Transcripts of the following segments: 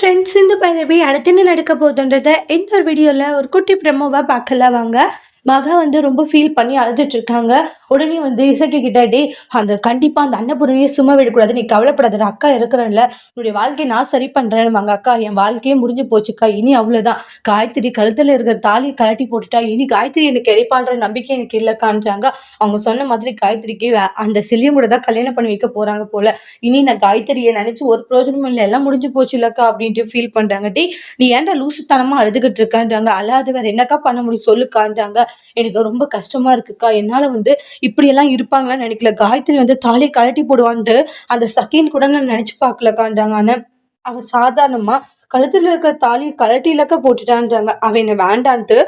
Friends, இந்த பைரவி அடுத்து என்ன நடக்க போகுதுன்றத இந்த ஒரு வீடியோவில் ஒரு குட்டி ப்ரெமோவாக பார்க்கலாம் வாங்க. மகா வந்து ரொம்ப ஃபீல் பண்ணி அழுதுட்டு இருக்காங்க. உடனே வந்து இசக்கி கிட்ட, டே அந்த கண்டிப்பாக அந்த அன்னபூரணியை சும்மா விடக்கூடாது, நீ கவலைப்படாத, அக்கா இருக்கிறேன்ல, உன்னுடைய வாழ்க்கையை நான் சரி பண்ணுறேன்னு. அக்கா என் வாழ்க்கையே முடிஞ்சு போச்சுக்கா, இனி அவ்வளோதான். காயத்ரி கழுத்தில் இருக்கிற தாலியை கழட்டி போட்டுட்டா, இனி காயத்ரி எனக்கு கிடைப்பான்ற நம்பிக்கை எனக்கு இல்லைக்கான்றாங்க. அவங்க சொன்ன மாதிரி காயத்ரிக்கு அந்த செல்லியும் கூட தான் கல்யாணம் பண்ணி வைக்க போகிறாங்க போல. இனி நான் காயத்ரியை நினைச்சு ஒரு பிரயோஜனமும் இல்லை, எல்லாம் முடிஞ்சு போச்சு இல்லக்கா அப்படின்ட்டு ஃபீல் பண்றாங்க. டேய் நீ ஏன்டா லூசுத்தனமா அழுதுகிட்டு இருக்கான்றாங்க. அல்லாது வேற என்னக்கா பண்ண முடியும் சொல்லுக்கான்றாங்க. எனக்கு ரொம்ப கஷ்டமா இருக்குக்கா, என்னால வந்து இப்படியெல்லாம் இருப்பாங்களான்னு நினைக்கல. காயத்ரி வந்து தாலியை கழட்டி போடுவான்ட்டு அந்த செகண்ட் கூட நான் நினைச்சு பார்க்கலக்கான்றாங்க. ஆனா அவ சாதாரணமா கழுத்துல இருக்கிற தாலியை கழட்டி இலக்க போட்டுட்டான்றாங்க. அவ என்ன வேண்டான்ட்டு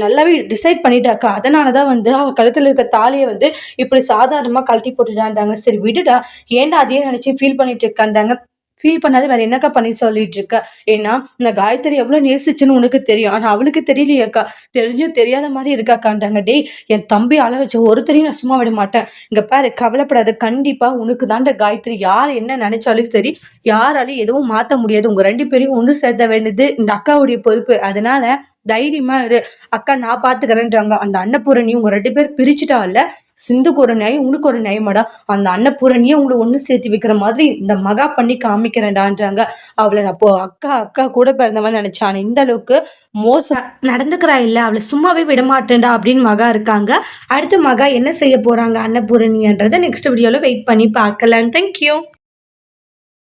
நல்லாவே டிசைட் பண்ணிட்டாக்கா. அதனாலதான் வந்து அவ கழுத்துல இருக்க தாலியை வந்து இப்படி சாதாரணமா கழட்டி போட்டுட்டான்றாங்க. சரி விடுடா, ஏன்டா அதையே நினைச்சு ஃபீல் பண்ணிட்டு இருக்கான்றாங்க. ஃபீல் பண்ணாத வேற என்னக்கா பண்ணி சொல்லிட்டு இருக்க. ஏன்னா இந்த காயத்ரி எவ்வளவு நேசிச்சுன்னு உனக்கு தெரியும், ஆனா அவளுக்கு தெரியலையாக்கா. தெரிஞ்சும் தெரியாத மாதிரி இருக்காக்கான்றாங்க. டேய் என் தம்பி அள வச்ச ஒருத்தரையும் நான் சும்மா விட மாட்டேன். இங்க பாரு, கவலைப்படாத, கண்டிப்பா உனக்கு தாண்ட காயத்ரி. யார் என்ன நினைச்சாலும் சரி, யாராலையும் எதுவும் மாத்த முடியாது. உங்க ரெண்டு பேரையும் ஒன்று சேர்த்த வேண்டியது இந்த அக்காவுடைய பொறுப்பு. அதனால தைரியமா இரு, அக்கா நான் பாத்துக்கிறேன்றாங்க. அந்த அன்னபூரணியும் உங்க ரெண்டு பேர் பிரிச்சுட்டால, சிந்துக்கு ஒரு நியாயம் உனக்கு ஒரு நியாயமாடா. அந்த அன்னபூரணியே உங்களை ஒண்ணு சேர்த்து வைக்கிற மாதிரி இந்த மகா பண்ணி காமிக்கிறேன்டான்றாங்க. அவளை அப்போ அக்கா அக்கா கூட பிறந்தவன் நினைச்சான், இந்த அளவுக்கு மோசம் நடந்துக்கிறா இல்ல, அவளை சும்மாவே விட மாட்டேன்டா அப்படின்னு மகா இருக்காங்க. அடுத்து மகா என்ன செய்ய போறாங்க அன்னபூரணின்றத நெக்ஸ்ட் வீடியோல வெயிட் பண்ணி பார்க்கலாம். தேங்க்யூ.